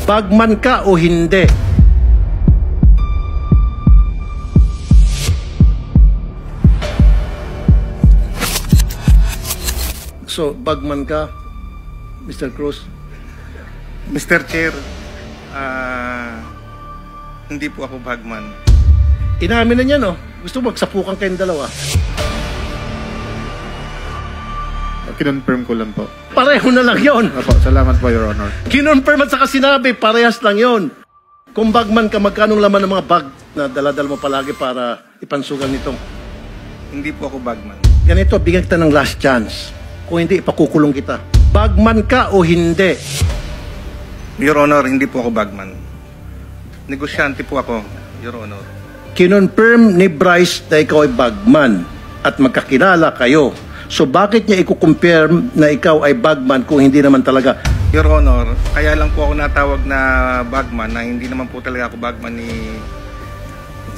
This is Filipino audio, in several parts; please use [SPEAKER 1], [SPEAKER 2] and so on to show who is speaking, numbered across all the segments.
[SPEAKER 1] Bagman ka o hindi? So, bagman ka, Mr. Cruz?
[SPEAKER 2] Mr. Chair, hindi po ako bagman.
[SPEAKER 1] Inamin na niya, no? Gusto mo magsapukan kayong dalawa?
[SPEAKER 3] Kinonfirm ko lang po.
[SPEAKER 1] Pareho na lang yon.
[SPEAKER 3] Opo, salamat po, Your Honor.
[SPEAKER 1] Kinonfirm at saka sinabi, parehas lang yon. Kung bagman ka, magkanong laman ng mga bag na daladal mo palagi para ipansugal nitong?
[SPEAKER 2] Hindi po ako bagman.
[SPEAKER 1] Ganito, bigyan kita ng last chance. Kung hindi, ipakukulong kita. Bagman ka o hindi?
[SPEAKER 2] Your Honor, hindi po ako bagman. Negosyante po ako, Your Honor.
[SPEAKER 1] Kinonfirm ni Bryce na ikaw ay bagman at magkakilala kayo. So bakit niya i-confirm na ikaw ay bagman kung hindi naman talaga?
[SPEAKER 2] Your Honor, kaya lang po ako natawag na bagman na hindi naman po talaga ako bagman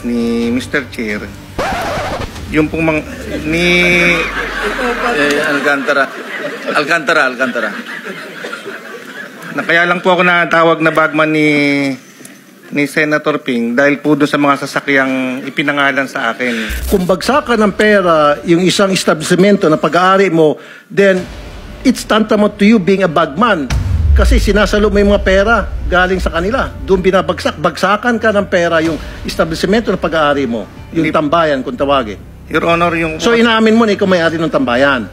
[SPEAKER 2] ni Mr. Chair. Yung pong
[SPEAKER 4] Alcantara.
[SPEAKER 2] Na kaya lang po ako natawag na bagman ni Senator Ping dahil po doon sa mga sasakyang ipinangalan sa akin.
[SPEAKER 1] Kung bagsakan ng pera yung isang establishmento na pag-aari mo, then it's tantamount to you being a bagman. Kasi sinasalo mo yung mga pera galing sa kanila. Doon binabagsak. Bagsakan ka ng pera yung establishmento na pag-aari mo. Yung tambayan, kung tawagin.
[SPEAKER 2] Your Honor, yung...
[SPEAKER 1] So inaamin mo na ikaw may-ari ng tambayan?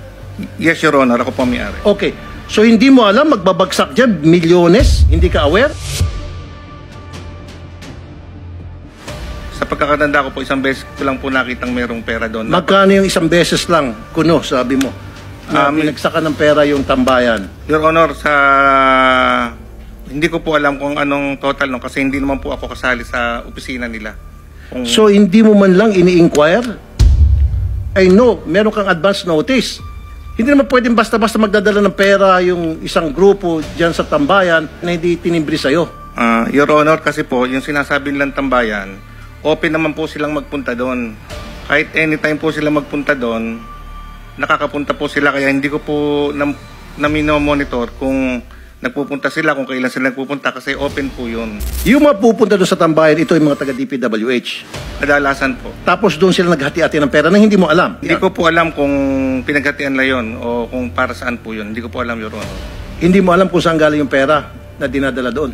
[SPEAKER 2] Yes, Your Honor. Ako po may-ari.
[SPEAKER 1] Okay. So hindi mo alam, magbabagsak dyan, milyones? Hindi ka aware?
[SPEAKER 2] Sa pagkakatanda ko po, isang beses ko lang po nakitang merong pera doon.
[SPEAKER 1] Magkano yung isang beses lang, kuno, sabi mo? Na pinagsakan ng pera yung tambayan.
[SPEAKER 2] Your Honor, hindi ko po alam kung anong total no, kasi hindi naman po ako kasali sa opisina nila.
[SPEAKER 1] So hindi mo man lang ini-inquire? I know, meron kang advance notice. Hindi naman pwedeng basta-basta magdadala ng pera yung isang grupo dyan sa tambayan na hindi tinimbri sa'yo.
[SPEAKER 2] Your Honor, kasi po, yung sinasabi nilang tambayan, open naman po silang magpunta doon. Kahit anytime po sila magpunta doon, nakakapunta po sila. Kaya hindi ko po na-monitor kung nagpupunta sila, kung kailan sila nagpupunta, kasi open po yun.
[SPEAKER 1] Yung mga pupunta doon sa tambayan, ito yung mga taga-DPWH.
[SPEAKER 2] Kadalasan po.
[SPEAKER 1] Tapos doon sila naghati-hati ng pera na hindi mo alam.
[SPEAKER 2] Hindi ko po alam kung pinaghatian na yun o kung para saan po yun. Hindi ko po alam, Your Honor.
[SPEAKER 1] Hindi mo alam kung saan galing yung pera na dinadala doon.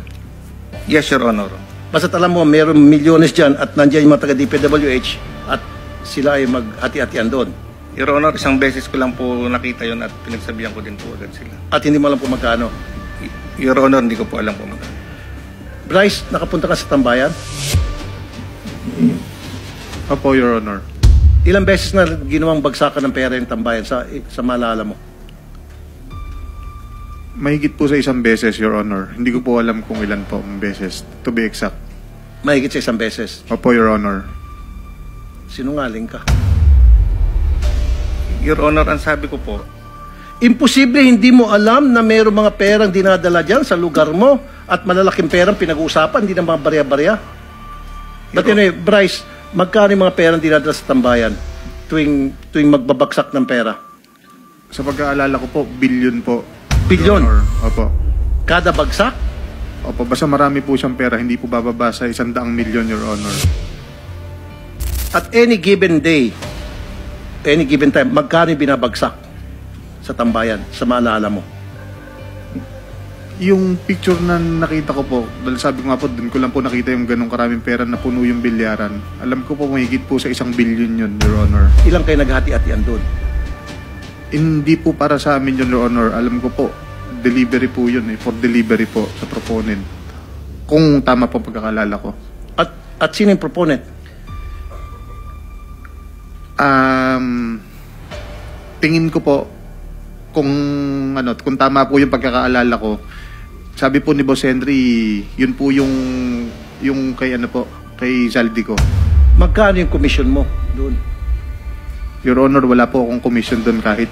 [SPEAKER 2] Yes, Your Honor.
[SPEAKER 1] Basta alam mo, meron milyones dyan at nandiyan yung mga taga-DPWH at sila ay maghati-hatian doon.
[SPEAKER 2] Your Honor, isang beses ko lang po nakita yun at pinagsabihan ko din po agad sila.
[SPEAKER 1] At hindi mo alam kung magkano.
[SPEAKER 2] Your Honor, hindi ko po alam kung magkano.
[SPEAKER 1] Bryce, nakapunta ka sa tambayan?
[SPEAKER 3] Opo, Your Honor.
[SPEAKER 1] Ilang beses na ginawang bagsakan ng pera yung tambayan sa maalala mo?
[SPEAKER 3] Mahigit po sa isang beses, Your Honor. Hindi ko po alam kung ilan po ang beses, to be exact.
[SPEAKER 1] Mahigit sa isang beses.
[SPEAKER 3] Opo, Your Honor.
[SPEAKER 1] Sinungaling ka.
[SPEAKER 2] Your Honor, ang sabi ko po,
[SPEAKER 1] Imposible hindi mo alam na mayroong mga perang dinadala dyan sa lugar mo at malalaking perang pinag-uusapan, hindi na mga barya-barya. But anyway, Bryce, magkano yung mga perang dinadala sa tambayan tuwing magbabagsak ng pera?
[SPEAKER 3] Sa pag-aalala ko po, billion po.
[SPEAKER 1] Billion?
[SPEAKER 3] Your Honor. Opo.
[SPEAKER 1] Kada bagsak?
[SPEAKER 3] Opo, basta marami po siyang pera, hindi po bababa sa 100 milyon, Your Honor.
[SPEAKER 1] At any given day, any given time, magkano yung binabagsak sa tambayan, sa maalala mo?
[SPEAKER 3] Yung picture na nakita ko po, dahil sabi ko nga po, dun ko lang po nakita yung ganong karaming pera na puno yung bilyaran. Alam ko po, mahigit po sa 1 billion yun, Your Honor.
[SPEAKER 1] Ilang kayo naghati-hatian doon?
[SPEAKER 3] Hindi po para sa amin yun, Your Honor. Alam ko po, delivery po yun, for delivery po sa proponent. Kung tama po pagkakalala ko.
[SPEAKER 1] At sino yung proponent?
[SPEAKER 3] Tingin ko po, kung tama po yung pagkakaalala ko, sabi po ni Boss Henry, yun po yung kay Zaldico.
[SPEAKER 1] Magkano yung commission mo doon?
[SPEAKER 3] Your Honor, wala po akong commission doon kahit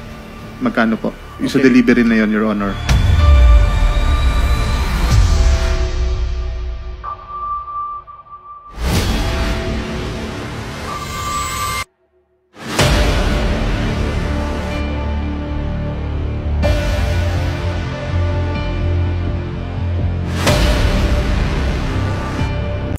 [SPEAKER 3] magkano po. Yung sa delivery na yun, Your Honor.